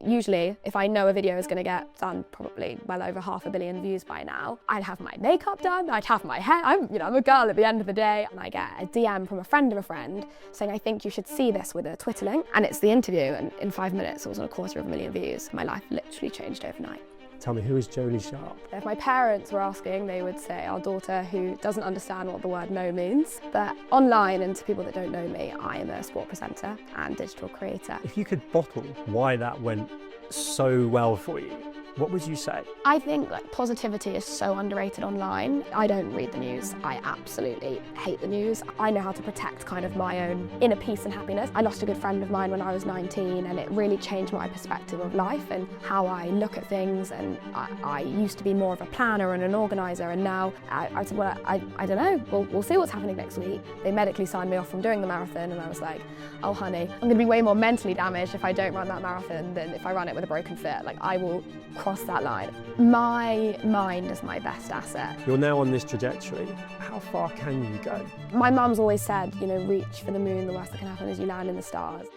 Usually, if I know a video is going to get done probably well over 500 million views by now, I'd have my makeup done, I'd have my hair, I'm a girl at the end of the day, and I get a DM from a friend of a friend saying, I think you should see this, with a Twitter link. And it's the interview, and in 5 minutes it was on 250,000 views. My life literally changed overnight. Tell me, who is Jolie Sharpe? If my parents were asking, they would say our daughter who doesn't understand what the word no means. But online, and to people that don't know me, I am a sport presenter and digital creator. If you could bottle why that went so well for you, what would you say? I think positivity is so underrated online. I don't read the news. I absolutely hate the news. I know how to protect kind of my own inner peace and happiness. I lost a good friend of mine when I was 19, and it really changed my perspective of life and how I look at things. And I used to be more of a planner and an organiser, and now I said, well, I don't know. We'll see what's happening next week. They medically signed me off from doing the marathon, and I was like, oh honey, I'm going to be way more mentally damaged if I don't run that marathon than if I run it with a broken foot. Like, I will cross that line. My mind is my best asset. You're now on this trajectory. How far can you go? My mum's always said, reach for the moon, the worst that can happen is you land in the stars.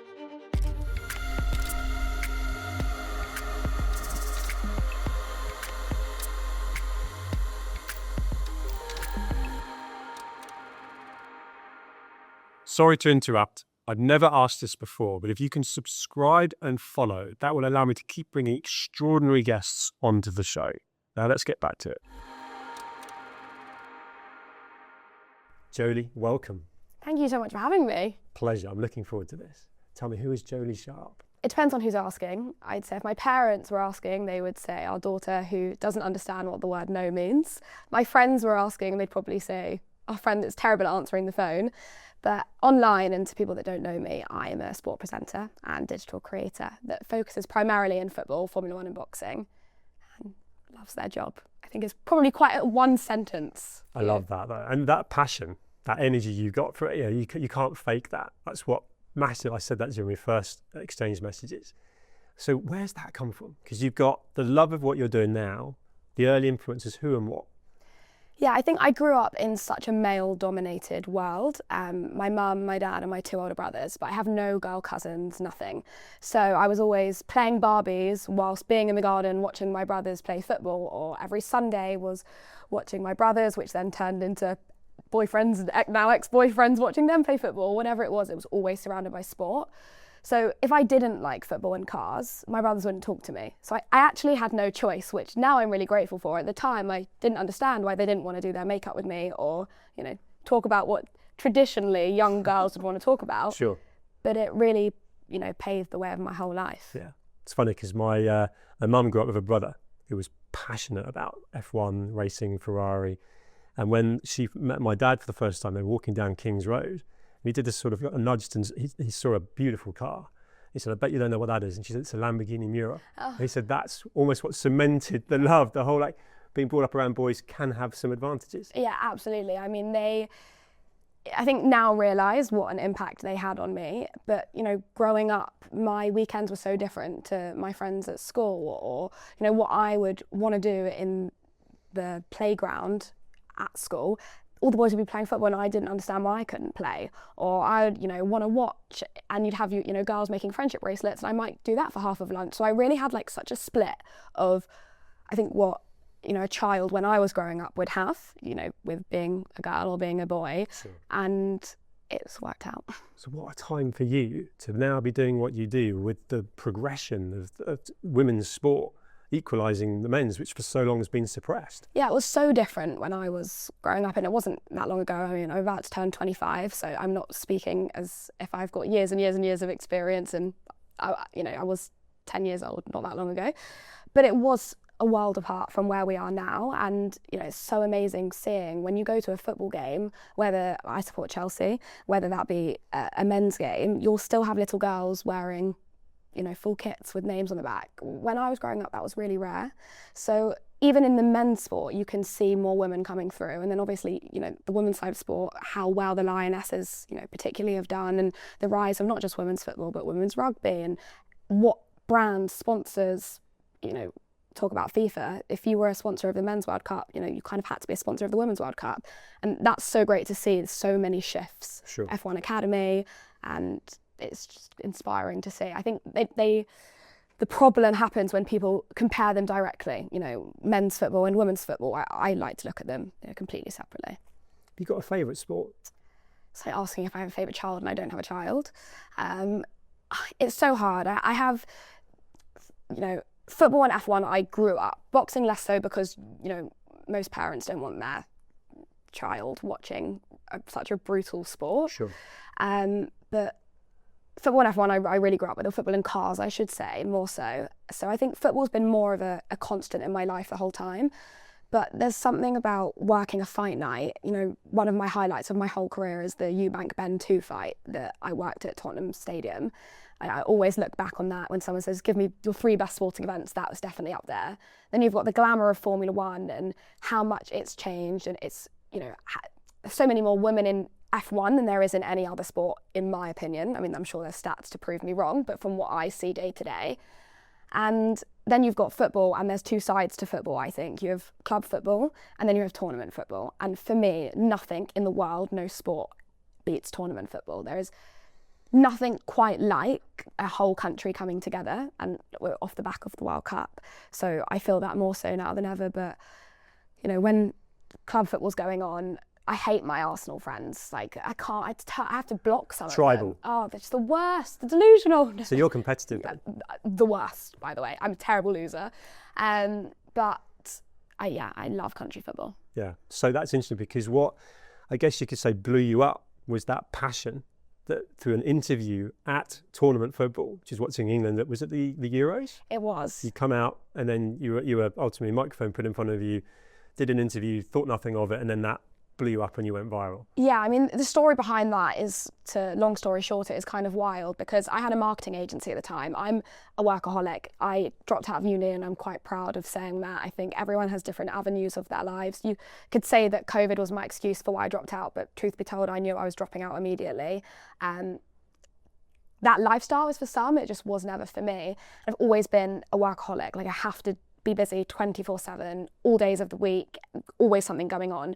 Sorry to interrupt. I've never asked this before, but if you can subscribe and follow, that will allow me to keep bringing extraordinary guests onto the show. Now let's get back to it. Jolie, welcome. Thank you so much for having me. Pleasure. I'm looking forward to this. Tell me, who is Jolie Sharpe? It depends on who's asking. I'd say if my parents were asking, they would say our daughter who doesn't understand what the word no means. My friends were asking, they'd probably say our friend that's terrible at answering the phone. But online, and to people that don't know me, I am a sport presenter and digital creator that focuses primarily in football, Formula 1 and boxing, and loves their job. I think it's probably quite a one sentence. I love that though. And that passion, that energy you got for it, you can't fake that. That's what massive. I said that during my first exchange messages. So where's that come from? Because you've got the love of what you're doing now, the early influences, who and what. Yeah, I think I grew up in such a male-dominated world. My mum, my dad, and my 2 older brothers, but I have no girl cousins, nothing. So I was always playing Barbies whilst being in the garden watching my brothers play football, or every Sunday was watching my brothers, which then turned into boyfriends, now ex-boyfriends, watching them play football. Whatever it was always surrounded by sport. So if I didn't like football and cars, my brothers wouldn't talk to me. So I actually had no choice, which now I'm really grateful for. At the time, I didn't understand why they didn't want to do their makeup with me or, talk about what traditionally young girls would want to talk about. Sure. But it really, paved the way of my whole life. Yeah. It's funny because my mum grew up with a brother who was passionate about F1, racing, Ferrari. And when she met my dad for the first time, they were walking down King's Road. He did this sort of nudged, and he saw a beautiful car. He said, I bet you don't know what that is. And she said, it's a Lamborghini Miura. Oh. He said, that's almost what cemented the love. The whole, being brought up around boys can have some advantages. Yeah, absolutely. I mean, I think now realise what an impact they had on me. But, growing up, my weekends were so different to my friends at school, or, what I would want to do in the playground at school. All the boys would be playing football and I didn't understand why I couldn't play. Or I would, want to watch, and you'd have, girls making friendship bracelets, and I might do that for half of lunch. So I really had such a split of, I think, what, a child when I was growing up would have, with being a girl or being a boy. Sure. And it's worked out. So what a time for you to now be doing what you do with the progression of women's sport, equalising the men's, which for so long has been suppressed. Yeah, it was so different when I was growing up, and it wasn't that long ago. I mean, I'm about to turn 25, so I'm not speaking as if I've got years and years and years of experience, and I was 10 years old not that long ago. But it was a world apart from where we are now, and it's so amazing seeing when you go to a football game, whether I support Chelsea, whether that be a men's game, you'll still have little girls wearing full kits with names on the back. When I was growing up, that was really rare. So even in the men's sport, you can see more women coming through. And then obviously, the women's side of sport, how well the Lionesses, particularly have done, and the rise of not just women's football, but women's rugby, and what brands, sponsors, talk about FIFA. If you were a sponsor of the Men's World Cup, you kind of had to be a sponsor of the Women's World Cup. And that's so great to see. There's so many shifts. Sure. F1 Academy, and it's just inspiring to see. I think they the problem happens when people compare them directly. You know, men's football and women's football, I like to look at them, you know, completely separately. Have you got a favourite sport? It's like asking if I have a favourite child and I don't have a child. It's so hard. I have, you know, football and F1, I grew up. Boxing less so because, you know, most parents don't want their child watching such a brutal sport. Sure. But football and F1, I really grew up with, or football and cars, I should say, more so. So I think football's been more of a constant in my life the whole time. But there's something about working a fight night. You know, one of my highlights of my whole career is the Eubank Ben 2 fight that I worked at Tottenham Stadium. I always look back on that when someone says, give me your 3 best sporting events, that was definitely up there. Then you've got the glamour of Formula One and how much it's changed, and it's, you know, so many more women in F1 than there is in any other sport, in my opinion. I mean, I'm sure there's stats to prove me wrong, but from what I see day to day. And then you've got football, and there's 2 sides to football, I think. You have club football, and then you have tournament football. And for me, nothing in the world, no sport, beats tournament football. There is nothing quite like a whole country coming together, and we're off the back of the World Cup. So I feel that more so now than ever. But, you know, when club football's going on, I hate my Arsenal friends. Like, I have to block some Tribal. of them. Oh, they're just the worst. They're delusional. So you're competitive then? The worst, by the way. I'm a terrible loser. But I love country football. Yeah. So that's interesting, because what I guess you could say blew you up was that passion that through an interview at tournament football, which is what's in England, that was at the Euros? It was. You come out and then you were ultimately microphone put in front of you, did an interview, thought nothing of it, and then that blew you up and you went viral. Yeah, I mean, the story behind that is, to long story short, it is kind of wild, because I had a marketing agency at the time. I'm a workaholic. I dropped out of uni, and I'm quite proud of saying that. I think everyone has different avenues of their lives. You could say that COVID was my excuse for why I dropped out, but truth be told, I knew I was dropping out immediately. That lifestyle was for some, it just was never for me. I've always been a workaholic. Like, I have to be busy 24/7, all days of the week, always something going on.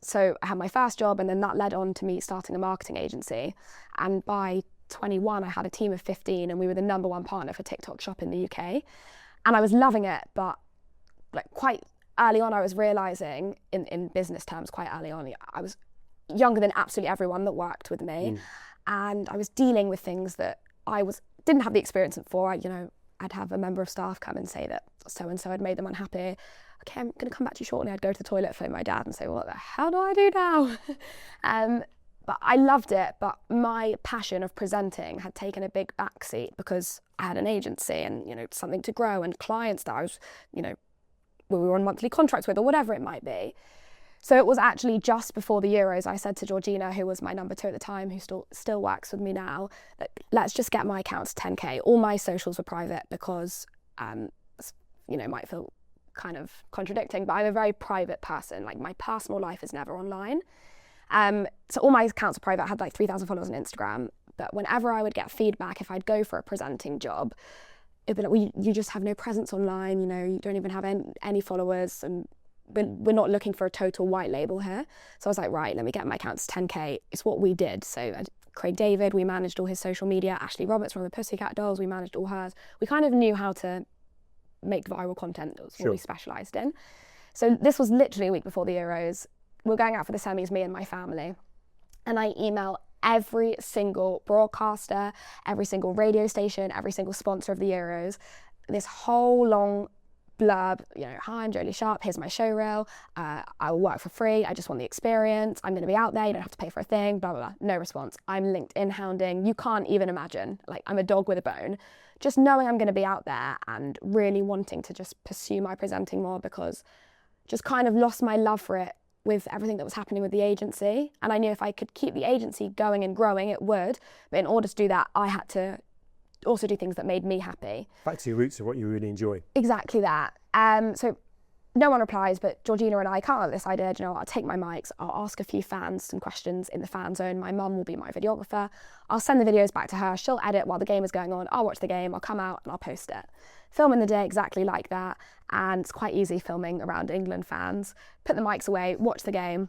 So I had my first job, and then that led on to me starting a marketing agency. And by 21, I had a team of 15, and we were the #1 partner for TikTok Shop in the UK. And I was loving it, but like quite early on, I was realizing, in business terms, quite early on, I was younger than absolutely everyone that worked with me. And I was dealing with things that I didn't have the experience for. I'd have a member of staff come and say that so-and-so had made them unhappy. Okay, I'm going to come back to you shortly. I'd go to the toilet, phone my dad and say, what the hell do I do now? But I loved it. But my passion of presenting had taken a big backseat, because I had an agency and, something to grow, and clients that I was, we were on monthly contracts with, or whatever it might be. So it was actually just before the Euros, I said to Georgina, who was my number 2 at the time, who still works with me now, that let's just get my account to 10K. All my socials were private because, might feel kind of contradicting, but I'm a very private person. Like, my personal life is never online. So all my accounts are private. I had like 3,000 followers on Instagram. But whenever I would get feedback, if I'd go for a presenting job, it'd be like, well, you just have no presence online. You don't even have any followers, and we're not looking for a total white label here. So I was like, right, let me get my accounts 10K. It's what we did. So Craig David, we managed all his social media. Ashley Roberts from the Pussycat Dolls, we managed all hers. We kind of knew how to make viral content. That was what we specialised in. So this was literally a week before the Euros. We're going out for the semis, me and my family. And I email every single broadcaster, every single radio station, every single sponsor of the Euros, this whole long blurb, hi, I'm Jolie Sharpe, here's my show reel, I will work for free, I just want the experience, I'm going to be out there, you don't have to pay for a thing, blah, blah, blah. No response. I'm LinkedIn hounding, you can't even imagine, like, I'm a dog with a bone. Just knowing I'm going to be out there and really wanting to just pursue my presenting more, because just kind of lost my love for it with everything that was happening with the agency. And I knew if I could keep the agency going and growing, it would. But in order to do that, I had to also do things that made me happy. Back to your roots of what you really enjoy. Exactly that. So no one replies, but Georgina and I come up with this idea, I'll take my mics, I'll ask a few fans some questions in the fan zone. My mum will be my videographer. I'll send the videos back to her. She'll edit while the game is going on. I'll watch the game. I'll come out and I'll post it. Film in the day exactly like that. And it's quite easy filming around England fans. Put the mics away, watch the game.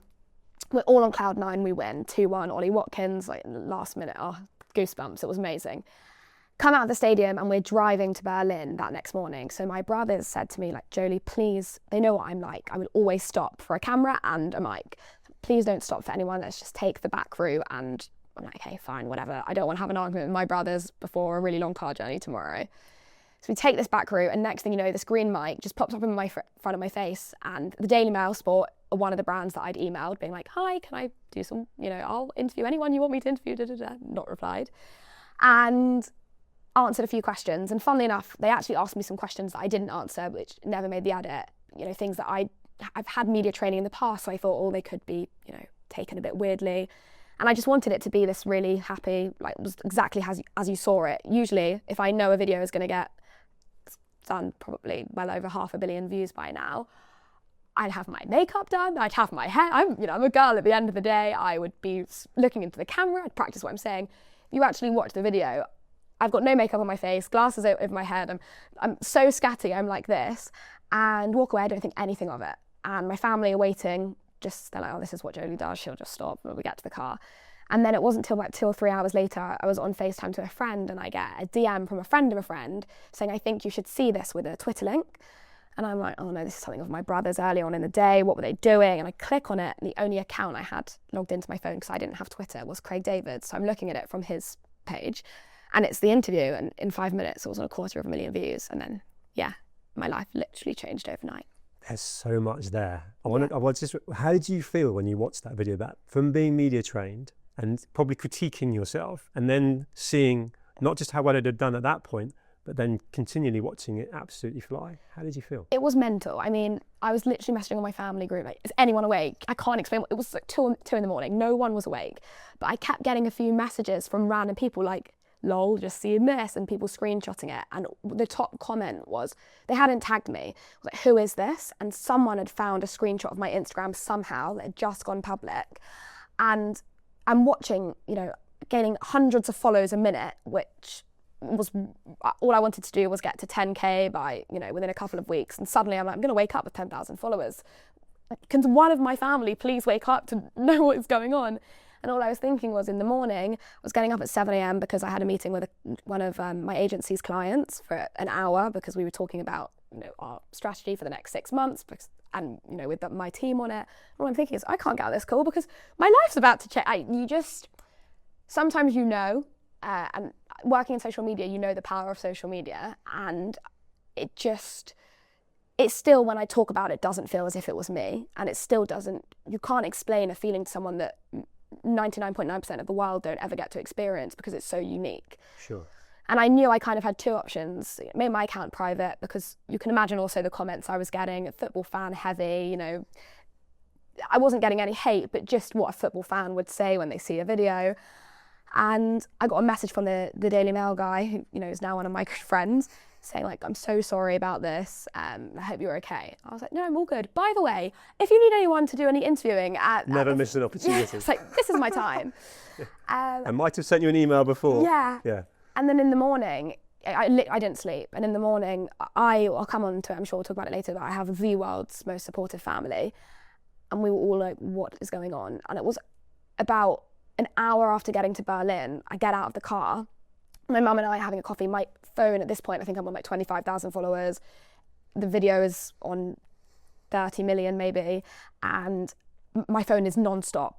We're all on cloud 9. We win 2-1. Ollie Watkins, like last minute, goosebumps. It was amazing. come out of the stadium and we're driving to Berlin that next morning. So my brothers said to me, like, Jolie, please, they know what I'm like. I will always stop for a camera and a mic. Please don't stop for anyone. Let's just take the back route. And I'm like, okay, fine, whatever. I don't want to have an argument with my brothers before a really long car journey tomorrow. So we take this back route, and next thing you know, this green mic just pops up in my front of my face. And the Daily Mail Sport are one of the brands that I'd emailed, being like, hi, can I do some, I'll interview anyone you want me to interview, not replied. And answered a few questions. And funnily enough, they actually asked me some questions that I didn't answer, which never made the edit. Things that I've had media training in the past, so I thought, oh, they could be, taken a bit weirdly. And I just wanted it to be this really happy, like, it was exactly as you saw it. Usually, if I know a video is going to get done probably well over 500 million views by now, I'd have my makeup done, I'd have my hair, I'm a girl at the end of the day, I would be looking into the camera, I'd practice what I'm saying. If you actually watch the video, I've got no makeup on my face, glasses over my head, I'm so scatty, I'm like this, and walk away, I don't think anything of it. And my family are waiting, they're like, oh, this is what Jolie does, she'll just stop when we get to the car. And then it wasn't until like 2 or 3 hours later, I was on FaceTime to a friend and I get a DM from a friend of a friend saying, I think you should see this, with a Twitter link. And I'm like, oh no, this is something of my brother's early on in the day. What were they doing? And I click on it, and the only account I had logged into my phone, because I didn't have Twitter, was Craig David's. So I'm looking at it from his page, and it's the interview. And in 5 minutes, it was on 250,000 views. And then, my life literally changed overnight. There's so much there. How did you feel when you watched that video back, from being media trained and probably critiquing yourself, and then seeing not just how well it had done at that point, but then continually watching it absolutely fly? How did you feel? It was mental. I mean, I was literally messaging on my family group, like, is anyone awake? I can't explain. It was like 2 in the morning. No one was awake. But I kept getting a few messages from random people like, lol, just seeing this, and people screenshotting it. And the top comment was, they hadn't tagged me. I was like, who is this? And someone had found a screenshot of my Instagram somehow that had just gone public. And I'm watching, gaining hundreds of follows a minute, which was all I wanted to do, was get to 10K by, within a couple of weeks. And suddenly I'm like, I'm going to wake up with 10,000 followers. Can one of my family please wake up to know what is going on? And all I was thinking was, in the morning, I was getting up at 7 a.m. because I had a meeting with one of my agency's clients for an hour, because we were talking about our strategy for the next 6 months, and with my team on it. All I'm thinking is, I can't get out of this call because my life's about to change. Sometimes and working in social media, the power of social media, and it's still, when I talk about it, doesn't feel as if it was me, and it still doesn't. You can't explain a feeling to someone that 99.9% of the world don't ever get to experience, because it's so unique. Sure. And I knew I kind of had two options. Made my account private, because you can imagine also the comments I was getting, a football fan heavy, I wasn't getting any hate, but just what a football fan would say when they see a video. And I got a message from the Daily Mail guy, who is now one of my good friends, saying like, I'm so sorry about this, I hope you're okay. I was like, no, I'm all good. By the way, if you need anyone to do any interviewing never miss an opportunity. Yeah, it's like, this is my time. I might have sent you an email before. Yeah. And then in the morning, I didn't sleep. And in the morning, I'll come on to it, I'm sure we'll talk about it later, but I have the world's most supportive family. And we were all like, what is going on? And it was about an hour after getting to Berlin, I get out of the car, my mum and I are having a coffee. My phone at this point, I think I'm on like 25,000 followers. The video is on 30 million maybe. And my phone is non-stop.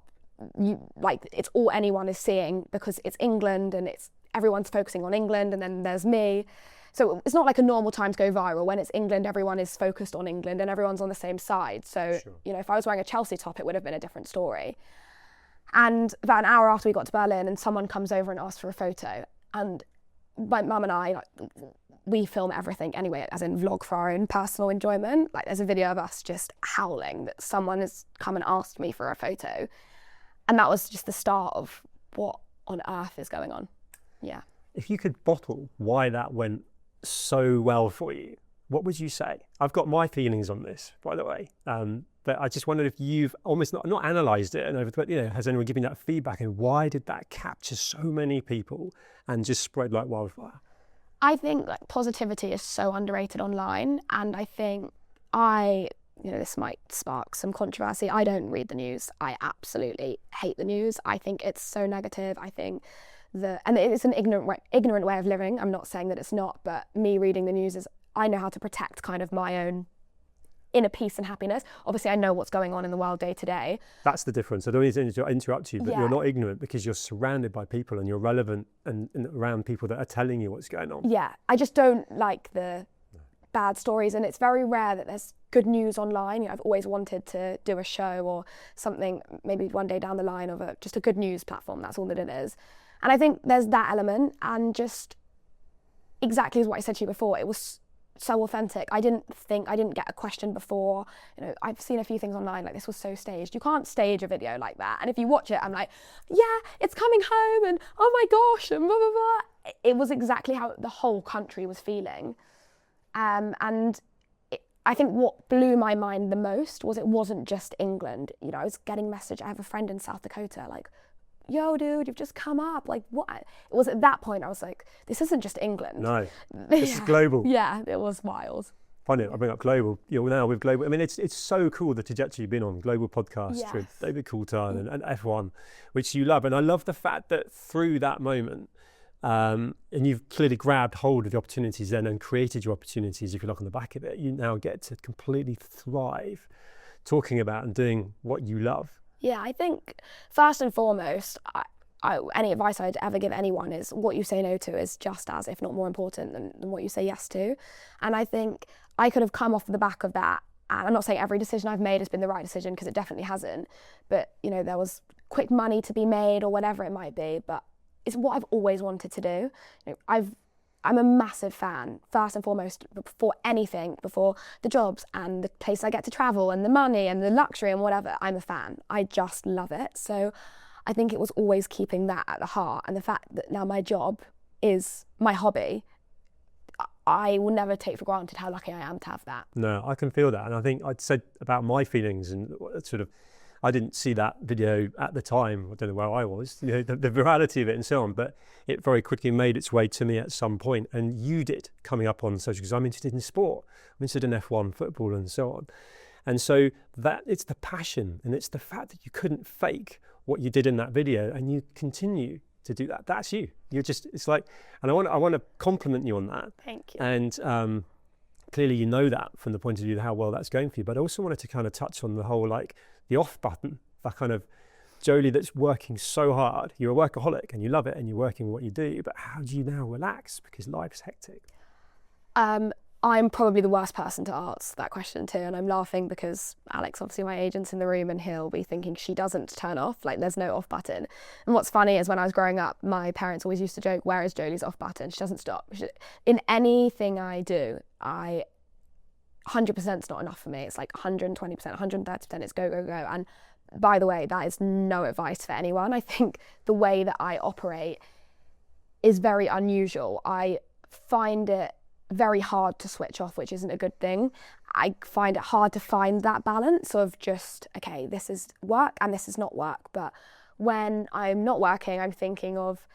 It's all anyone is seeing, because it's England and everyone's focusing on England, and then there's me. So it's not like a normal Times go viral. When it's England, everyone is focused on England and everyone's on the same side. So, sure. If I was wearing a Chelsea top, it would have been a different story. And about an hour after we got to Berlin, and someone comes over and asks for a photo. And my mum and I, we film everything anyway, as in vlog for our own personal enjoyment. Like, there's a video of us just howling that someone has come and asked me for a photo. And that was just the start of what on earth is going on. Yeah. If you could bottle why that went so well for you, what would you say? I've got my feelings on this, by the way. But I just wondered if you've almost not analysed it, but has anyone given that feedback, and why did that capture so many people and just spread like wildfire? I think positivity is so underrated online, and I think this might spark some controversy. I don't read the news. I absolutely hate the news. I think it's so negative. I think and it's an ignorant way of living. I'm not saying that it's not, but me reading the news is, I know how to protect kind of my own inner peace and happiness. Obviously, I know what's going on in the world day to day. That's the difference. I don't need to interrupt you, but Yeah. you're not ignorant because you're surrounded by people and you're relevant and around people that are telling you what's going on. Yeah, I just don't like the bad stories, and it's very rare that there's good news online. You know, I've always wanted to do a show or something, maybe one day down the line, of just a good news platform. That's all that it is. And I think there's that element, and just exactly as what I said to you before, it was so authentic. I didn't get a question before. You know, I've seen a few things online like, this was so staged. You can't stage a video like that. And if you watch it, I'm like, yeah, it's coming home, and oh my gosh, and blah, blah, blah. It was exactly how the whole country was feeling. I think what blew my mind the most was it wasn't just England. You know, I was getting message. I have a friend in South Dakota, like, yo, dude, you've just come up. Like, what? It was at that point I was like, this isn't just England. No, this is global. Yeah, it was wild. Funny, I bring up global. You're now with global. I mean, it's so cool the trajectory you've been on. Global podcast with David Coulthard and F1, which you love. And I love the fact that through that moment, and you've clearly grabbed hold of the opportunities then and created your opportunities, if you look on the back of it. You now get to completely thrive talking about and doing what you love. Yeah, I think first and foremost, any advice I'd ever give anyone is what you say no to is just as, if not more important than what you say yes to. And I think I could have come off the back of that. And I'm not saying every decision I've made has been the right decision, because it definitely hasn't. But, you know, there was quick money to be made or whatever it might be. But it's what I've always wanted to do. You know, I'm a massive fan, first and foremost, before anything, before the jobs and the place I get to travel and the money and the luxury and whatever. I'm a fan. I just love it. So I think it was always keeping that at the heart, and the fact that now my job is my hobby, I will never take for granted how lucky I am to have that. No, I can feel that. And I think I'd said about my feelings and sort of, I didn't see that video at the time. I don't know where I was, you know, the virality of it and so on, but it very quickly made its way to me at some point. And you did, coming up on social, because I'm interested in sport. I'm interested in F1 football and so on. And so that it's the passion, and it's the fact that you couldn't fake what you did in that video, and you continue to do that. That's you. You're just, it's like, and I want to compliment you on that. Thank you. And clearly you know that from the point of view of how well that's going for you. But I also wanted to kind of touch on the whole, like, the off button, that kind of Jolie that's working so hard. You're a workaholic and you love it and you're working with what you do, but how do you now relax? Because life's hectic. I'm probably the worst person to ask that question to, and I'm laughing because Alex, obviously my agent's in the room, and he'll be thinking she doesn't turn off, like there's no off button. And what's funny is when I was growing up, my parents always used to joke, where is Jolie's off button? She doesn't stop. In anything I do, 100% is not enough for me. It's like 120%, 130%, it's go, go, go. And by the way, that is no advice for anyone. I think the way that I operate is very unusual. I find it very hard to switch off, which isn't a good thing. I find it hard to find that balance of just, okay, this is work and this is not work. But when I'm not working, I'm thinking of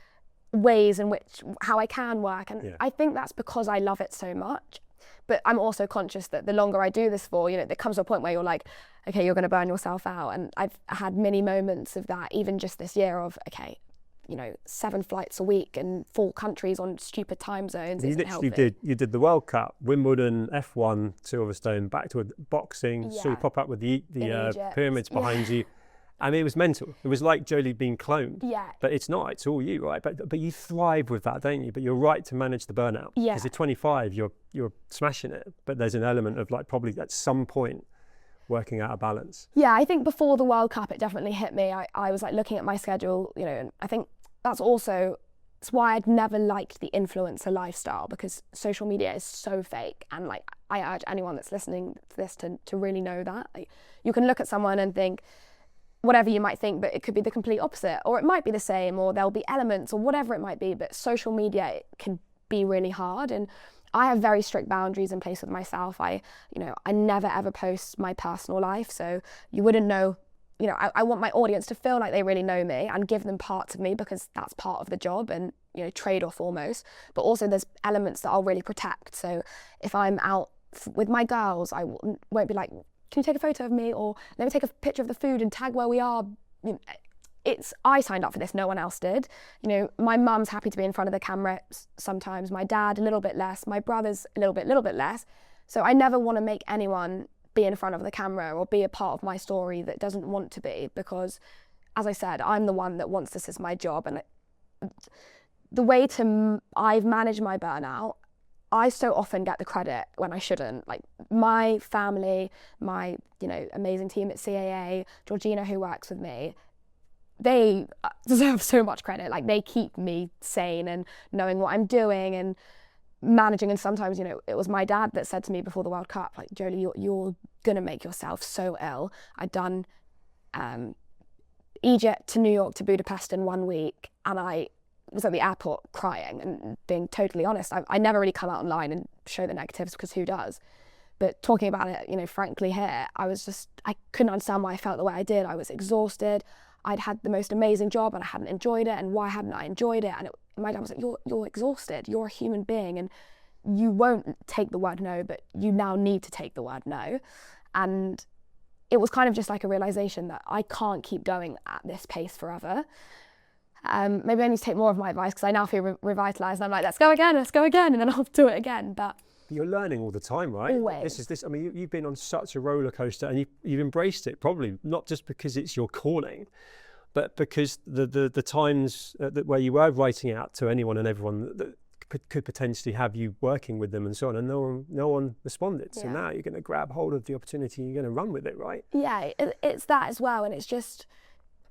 ways in which, how I can work. And I think that's because I love it so much. But I'm also conscious that the longer I do this for, you know, there comes a point where you're like, okay, you're going to burn yourself out. And I've had many moments of that, even just this year, of, okay, you know, 7 flights a week and 4 countries on stupid time zones. You literally did the World Cup, Wimbledon, F1, Silverstone, back to boxing, saw you pop up with the pyramids behind you. I mean, it was mental. It was like Jolie being cloned. Yeah. But it's not, it's all you, right? But you thrive with that, don't you? But you're right to manage the burnout. Yeah. Because at 25, you're smashing it. But there's an element of, like, probably at some point working out a balance. Yeah, I think before the World Cup, it definitely hit me. I was like looking at my schedule, you know, and I think that's why I'd never liked the influencer lifestyle, because social media is so fake. And like, I urge anyone that's listening to this to really know that. Like, you can look at someone and think whatever you might think, but it could be the complete opposite, or it might be the same, or there'll be elements, or whatever it might be. But social media, it can be really hard. And I have very strict boundaries in place with myself. I never ever post my personal life, so you wouldn't know. You know, I want my audience to feel like they really know me and give them parts of me, because that's part of the job and, you know, trade-off almost. But also there's elements that I'll really protect. So if I'm out with my girls, I won't be like, can you take a photo of me? Or let me take a picture of the food and tag where we are. You know, I signed up for this, no one else did. You know, my mum's happy to be in front of the camera sometimes, my dad a little bit less, my brother's a little bit less. So I never want to make anyone be in front of the camera or be a part of my story that doesn't want to be, because as I said, I'm the one that wants this as my job. And the way I've managed my burnout, I so often get the credit when I shouldn't. Like my family, my, you know, amazing team at CAA, Georgina who works with me, they deserve so much credit. Like they keep me sane and knowing what I'm doing and managing. And sometimes, you know, it was my dad that said to me before the World Cup, like, Jolie, you're gonna make yourself so ill. I'd done Egypt to New York to Budapest in 1 week, and I was at the airport crying. And being totally honest, I never really come out online and show the negatives, because who does? But talking about it, you know, frankly here, I couldn't understand why I felt the way I did. I was exhausted. I'd had the most amazing job and I hadn't enjoyed it. And why hadn't I enjoyed it? And my dad was like, you're exhausted. You're a human being and you won't take the word no, but you now need to take the word no. And it was kind of just like a realization that I can't keep going at this pace forever. Maybe I need to take more of my advice, because I now feel revitalized and I'm like, let's go again, and then I'll do it again. But you're learning all the time, right? Always. I mean, you've been on such a roller coaster, and you've embraced it, probably not just because it's your calling, but because the times where you were writing out to anyone and everyone that could potentially have you working with them and so on, and no one responded. So now you're going to grab hold of the opportunity and you're going to run with it, right? Yeah, it's that as well. And it's just,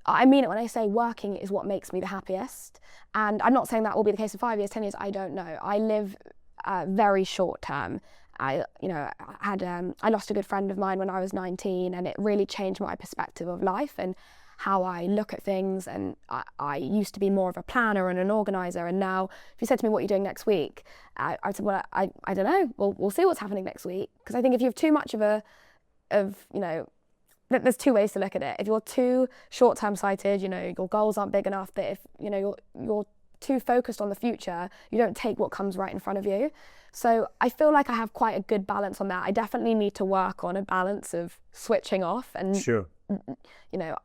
I mean it when I say working is what makes me the happiest. And I'm not saying that will be the case in 5 years, 10 years, I don't know. I live very short term. I lost a good friend of mine when I was 19, and it really changed my perspective of life and how I look at things. And I used to be more of a planner and an organizer, and now if you said to me, what are you doing next week? I'd say, well, I don't know. We'll see what's happening next week. Because I think if you have too much there's two ways to look at it. If you're too short-term sighted, you know, your goals aren't big enough, but if, you know, you're too focused on the future, you don't take what comes right in front of you. So I feel like I have quite a good balance on that. I definitely need to work on a balance of switching off and, sure, you know,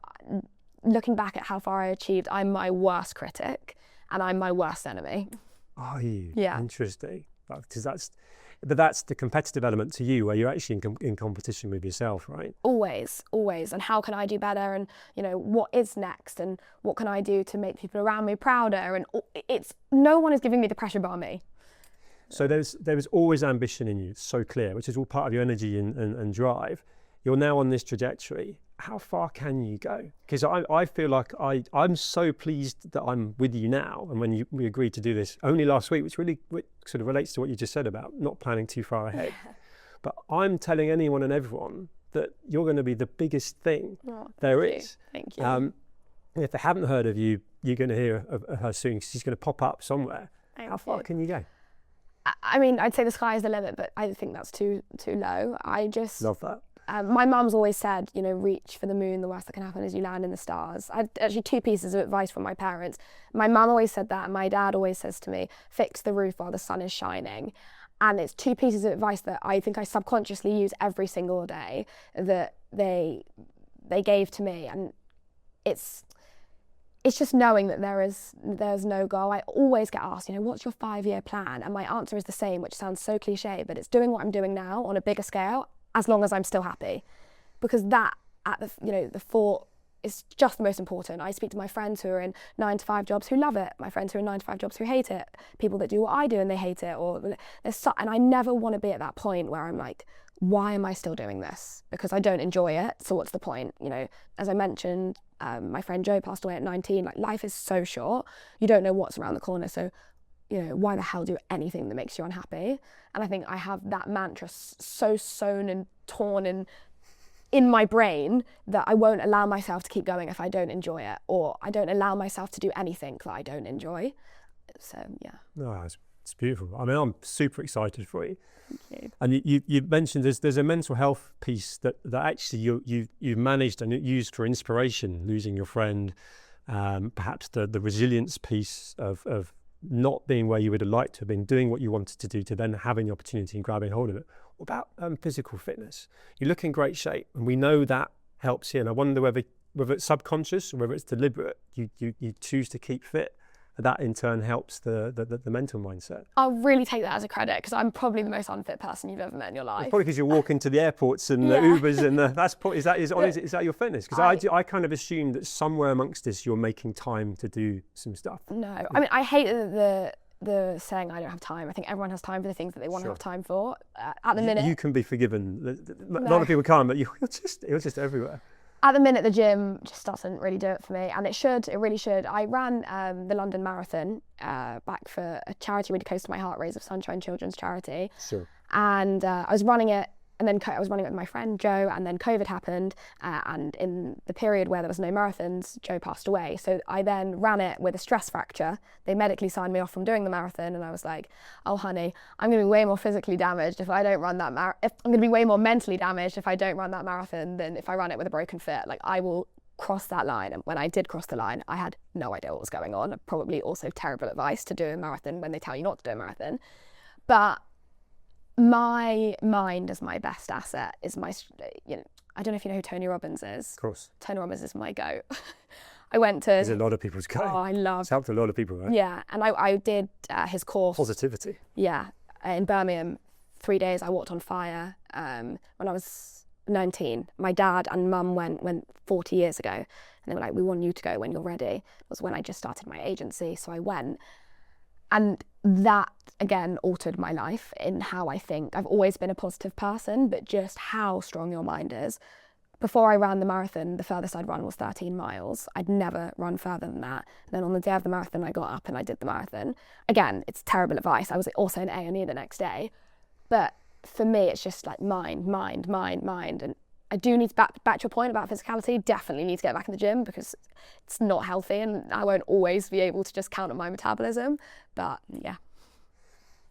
looking back at how far I achieved, I'm my worst critic and I'm my worst enemy. Are you? Yeah. Interesting. But that's the competitive element to you, where you're actually in competition with yourself, right? Always. And how can I do better? And, you know, what is next? And what can I do to make people around me prouder? And no one is giving me the pressure bar me. So there was always ambition in you, so clear, which is all part of your energy and drive. You're now on this trajectory. How far can you go? Because I feel like I'm so pleased that I'm with you now. And when we agreed to do this only last week, which really sort of relates to what you just said about not planning too far ahead. Yeah. But I'm telling anyone and everyone that you're going to be the biggest thing there is. Thank you. If they haven't heard of you, you're going to hear of her soon. She's going to pop up somewhere. How far can you go? I mean, I'd say the sky is the limit, but I think that's too low. I just love that. My mum's always said, you know, reach for the moon, the worst that can happen is you land in the stars. I had actually 2 pieces of advice from my parents. My mum always said that, and my dad always says to me, fix the roof while the sun is shining. And it's 2 pieces of advice that I think I subconsciously use every single day that they gave to me. And it's just knowing that there's no goal. I always get asked, you know, what's your 5-year plan? And my answer is the same, which sounds so cliche, but it's doing what I'm doing now on a bigger scale, as long as I'm still happy. Because that, the thought is just the most important. I speak to my friends who are in 9-to-5 jobs who love it, my friends who are in 9-to-5 jobs who hate it, people that do what I do and they hate it, and I never want to be at that point where I'm like, why am I still doing this? Because I don't enjoy it, so what's the point? You know, as I mentioned, my friend Joe passed away at 19. Like, life is so short, you don't know what's around the corner, so, you know, why the hell do anything that makes you unhappy? And I think I have that mantra so sewn and torn and in my brain that I won't allow myself to keep going if I don't enjoy it, or I don't allow myself to do anything that I don't enjoy. So yeah. No, it's beautiful. I mean, I'm super excited for you. Thank you. And you mentioned there's a mental health piece that actually you've managed and used for inspiration, losing your friend, perhaps the resilience piece of not being where you would have liked to have been, doing what you wanted to do, to then having the opportunity and grabbing hold of it. What about physical fitness? You look in great shape, and we know that helps you. And I wonder whether whether it's subconscious or whether it's deliberate, you choose to keep fit. That in turn helps the mental mindset. I'll really take that as a credit, because I'm probably the most unfit person you've ever met in your life. It's probably because you're walking to the airports and the Ubers and is that your fitness? Because I kind of assume that somewhere amongst this you're making time to do some stuff. No, I mean, I hate the saying I don't have time. I think everyone has time for the things that they want to have time for. At the minute, you can be forgiven. A lot of people can't, but you're just everywhere. At the minute, the gym just doesn't really do it for me, and it really should. I ran the London Marathon back for a charity really close to my heart, Rays of Sunshine Children's Charity. Sure. And I was running it, and then I was running it with my friend Joe, and then COVID happened, and in the period where there was no marathons, Joe passed away. So I then ran it with a stress fracture. They medically signed me off from doing the marathon, and I was like, oh honey, I'm going to be way more physically damaged if I don't run that I'm going to be way more mentally damaged if I don't run that marathon than if I run it with a broken foot. Like, I will cross that line. And when I did cross the line, I had no idea what was going on. Probably also terrible advice to do a marathon when they tell you not to do a marathon. But my mind is my best asset. I don't know if you know who Tony Robbins is. Of course. Tony Robbins is my goat. I went to... There's a lot of people's goat. Oh, I love... It's helped a lot of people, right? Yeah, and I did his course. Positivity. Yeah, in Birmingham. 3 days I walked on fire when I was 19. My dad and mum went 40 years ago, and they were like, we want you to go when you're ready. It was when I just started my agency, so I went. And that, again, altered my life in how I think. I've always been a positive person, but just how strong your mind is. Before I ran the marathon, the furthest I'd run was 13 miles. I'd never run further than that. And then on the day of the marathon, I got up and I did the marathon. Again, it's terrible advice. I was also in A&E the next day. But for me, it's just like mind. And I do need to, back to your point about physicality, definitely need to get back in the gym, because it's not healthy, and I won't always be able to just count on my metabolism. But yeah.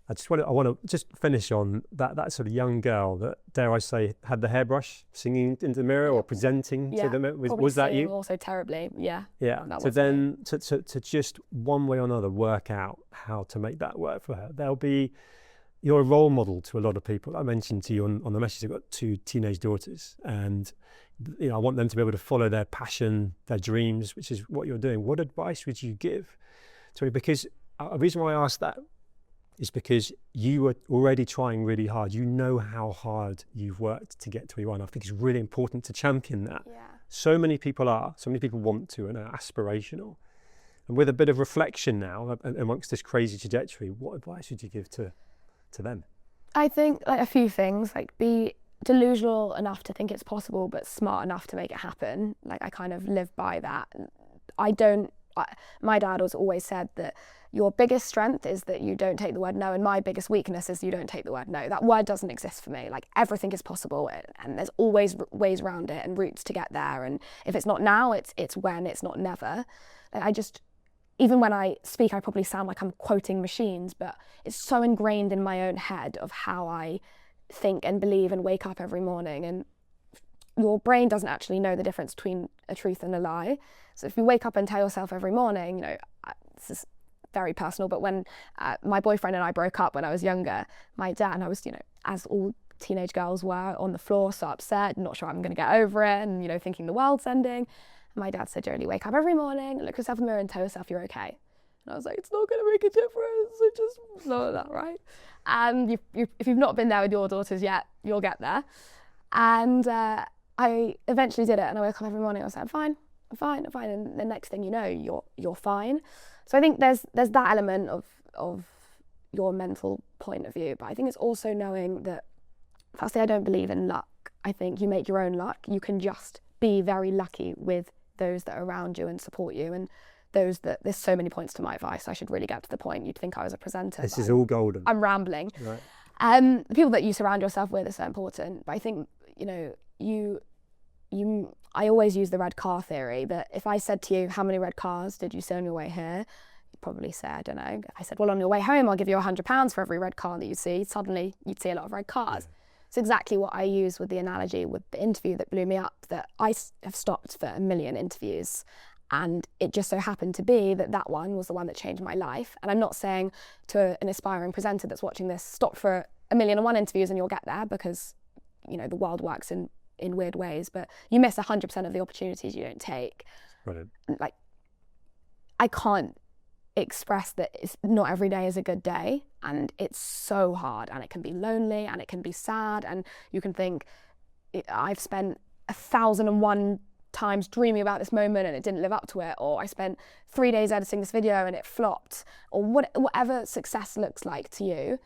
I want to just finish on that sort of young girl that, dare I say, had the hairbrush, singing into the mirror or presenting to the mirror. Was that you? Also terribly, yeah. Yeah. So then to just one way or another work out how to make that work for her. You're a role model to a lot of people. I mentioned to you on the message, I've got 2 teenage daughters, and I want them to be able to follow their passion, their dreams, which is what you're doing. What advice would you give? Because a reason why I asked that is because you were already trying really hard. You know how hard you've worked to get to where you are. And I think it's really important to champion that. Yeah. So many people want to and are aspirational. And with a bit of reflection now amongst this crazy trajectory, what advice would you give to them? I think a few things, be delusional enough to think it's possible, but smart enough to make it happen. I kind of live by that. My dad has always said that your biggest strength is that you don't take the word no, and my biggest weakness is you don't take the word no. That word doesn't exist for me. Everything is possible, and there's always ways around it and routes to get there. And if it's not now, it's when, it's not never. Even when I speak, I probably sound like I'm quoting machines, but it's so ingrained in my own head of how I think and believe and wake up every morning. And your brain doesn't actually know the difference between a truth and a lie. So if you wake up and tell yourself every morning, this is very personal, but when my boyfriend and I broke up when I was younger, my dad, and I was, as all teenage girls were, on the floor, so upset, not sure I'm going to get over it, and, thinking the world's ending. My dad said, Jolie, wake up every morning, look yourself in the mirror and tell yourself you're okay. And I was like, it's not going to make a difference. It just not that, right? And if you've not been there with your daughters yet, you'll get there. And I eventually did it, and I woke up every morning. I was like, I'm fine. And the next thing you know, you're fine. So I think there's that element of your mental point of view. But I think it's also knowing that, firstly, I don't believe in luck. I think you make your own luck. You can just be very lucky with those that are around you and support you, and there's so many points to my advice. I should really get to the point. You'd think I was a presenter. This is all golden. I'm rambling. Right. The people that you surround yourself with are so important. But I think, I always use the red car theory, that if I said to you, how many red cars did you see on your way here? You'd probably say, I don't know. If I said, well, on your way home, I'll give you £100 for every red car that you see. Suddenly you'd see a lot of red cars. Yeah. It's exactly what I use with the analogy with the interview that blew me up, that I have stopped for 1 million interviews, and it just so happened to be that one was the one that changed my life. And I'm not saying to an aspiring presenter that's watching this, stop for 1,000,001 interviews and you'll get there, because the world works in in weird ways, but you miss 100% of the opportunities you don't take. Brilliant. Like, I can't express that it's not every day is a good day, and it's so hard, and it can be lonely, and it can be sad, and you can think, I've spent 1,001 times dreaming about this moment and it didn't live up to it, or I spent 3 days editing this video and it flopped, or whatever success looks like to you.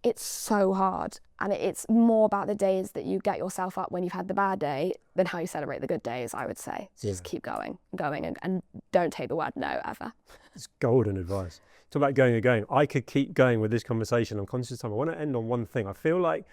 It's so hard, and it's more about the days that you get yourself up when you've had the bad day than how you celebrate the good days, I would say. So just keep going, and don't take the word no ever. It's golden advice. Talk about going and going. I could keep going with this conversation. I'm conscious of time. I want to end on one thing. I feel like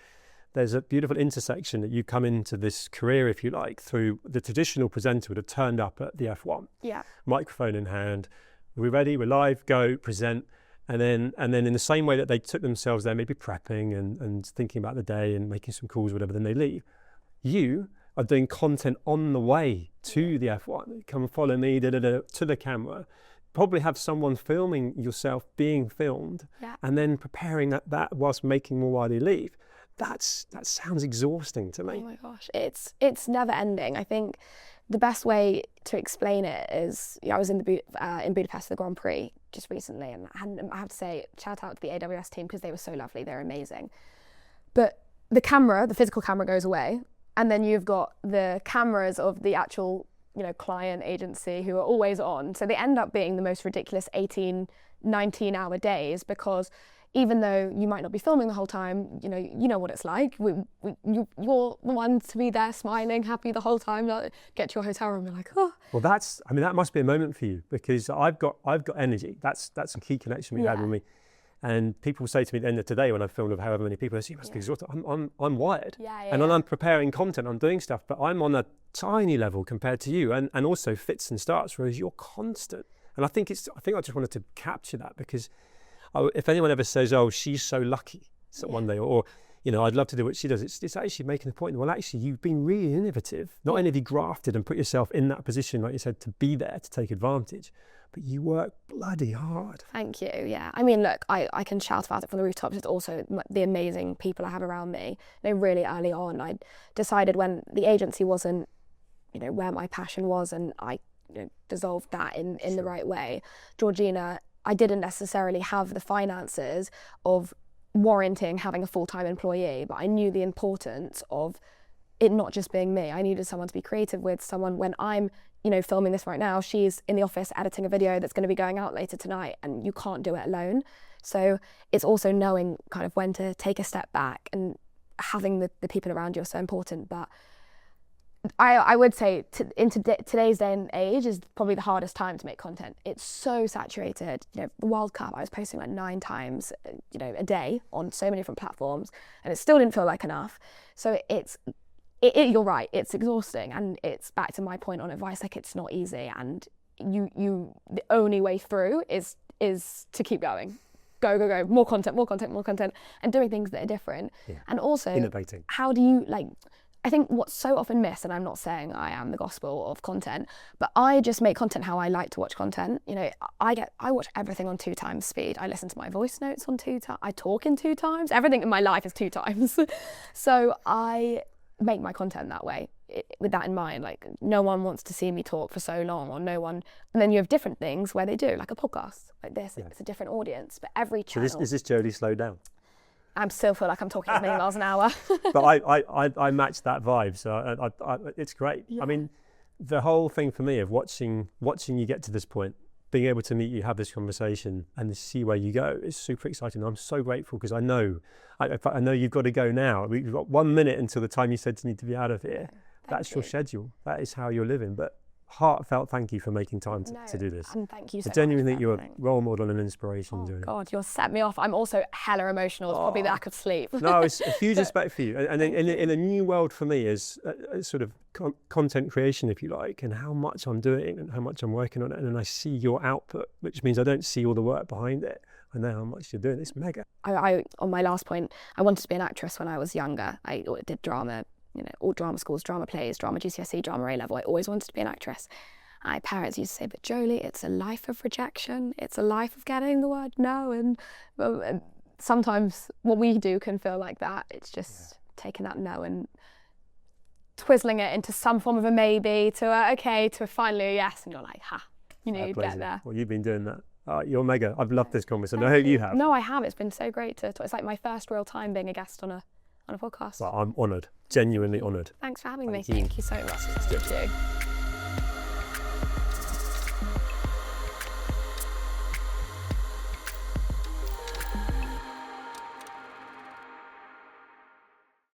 there's a beautiful intersection that you come into this career, if you like, through the traditional presenter would have turned up at the F1. Yeah. Microphone in hand. We're ready, we're live, go, present. And then in the same way that they took themselves there, maybe prepping and thinking about the day and making some calls, whatever, then they leave. You are doing content on the way to the F1. Come follow me, to the camera. Probably have someone filming yourself being filmed, and then preparing that whilst making more while you leave. That sounds exhausting to me. Oh my gosh, it's never ending. I think the best way to explain it is, I was in Budapest for the Grand Prix just recently, and I have to say, shout out to the AWS team because they were so lovely. They're amazing. But the physical camera goes away, and then you've got the cameras of the actual, client agency who are always on. So they end up being the most ridiculous 18, 19-hour days, because even though you might not be filming the whole time, you know what it's like. You're the one to be there smiling, happy the whole time. Get to your hotel room and be like, oh. Well, that must be a moment for you, because I've got energy. That's a key connection we had with me. And people say to me at the end of today, when I've filmed with however many people, they say, you must be exhausted. I'm wired. And I'm preparing content, I'm doing stuff, but I'm on a tiny level compared to you, and also fits and starts, whereas you're constant. And I think I just wanted to capture that, because if anyone ever says, oh, she's so lucky one day, or I'd love to do what she does, it's actually making the point, well, actually, you've been really innovative. Not only have you grafted and put yourself in that position, like you said, to be there, to take advantage, but you work bloody hard. Thank you, yeah. I mean, look, I can shout about it from the rooftops. It's also the amazing people I have around me. Really early on, I decided when the agency wasn't, where my passion was, and I dissolved that in the right way. Georgina, I didn't necessarily have the finances of warranting having a full-time employee, but I knew the importance of it not just being me. I needed someone to be creative with, someone when I'm, filming this right now, she's in the office editing a video that's going to be going out later tonight, and you can't do it alone. So it's also knowing kind of when to take a step back, and having the people around you are so important. But I would say today's day and age is probably the hardest time to make content. It's so saturated. The World Cup, I was posting like 9 times, a day on so many different platforms, and it still didn't feel like enough. So you're right, it's exhausting, and it's back to my point on advice. Like, it's not easy, and the only way through is to keep going. Go, more content, and doing things that are different. And also innovating. How do you I think what's so often missed, and I'm not saying I am the gospel of content, but I just make content how I like to watch content. I watch everything on 2 times speed. I listen to my voice notes on 2 times. I talk in 2 times. Everything in my life is 2 times. So I make my content that way, with that in mind. Like, no one wants to see me talk for so long, or no one. And then you have different things where they do, like a podcast like this. It's a different audience, but every channel. So is this Jolie slowed down? I still feel like I'm talking as many miles an hour. But I match that vibe, so it's great. I mean, the whole thing for me of watching you get to this point, being able to meet you, have this conversation, and see where you go is super exciting. I'm so grateful, because I know you've got to go now. We've got 1 minute until the time you said to me to be out of here. That's your schedule. That is how you're living. But heartfelt thank you for making time to do this. And thank you so much. I genuinely think you're a role model and an inspiration doing it. God, you'll set me off. I'm also hella emotional. It's probably the lack of sleep. No, it's a huge respect for you. And in a new world for me is sort of content creation, if you like, and how much I'm doing and how much I'm working on it. And then I see your output, which means I don't see all the work behind it. I know how much you're doing. It's mega. I on my last point, I wanted to be an actress when I was younger. I did drama. All drama schools, drama plays, drama GCSE, drama A-level. I always wanted to be an actress. My parents used to say, but Jolie, it's a life of rejection. It's a life of getting the word no. And sometimes what we do can feel like that. It's just taking that no and twizzling it into some form of a maybe to a okay to a finally a yes, and you're like, you'd get Blazing. there. Well, you've been doing that. You're mega. I've loved this conversation. I hope you have. No, I have. It's been so great to talk. It's like my first real time being a guest on a podcast. Well, I'm honoured, genuinely honoured. Thanks for having me. You. Thank you so much. Thank you.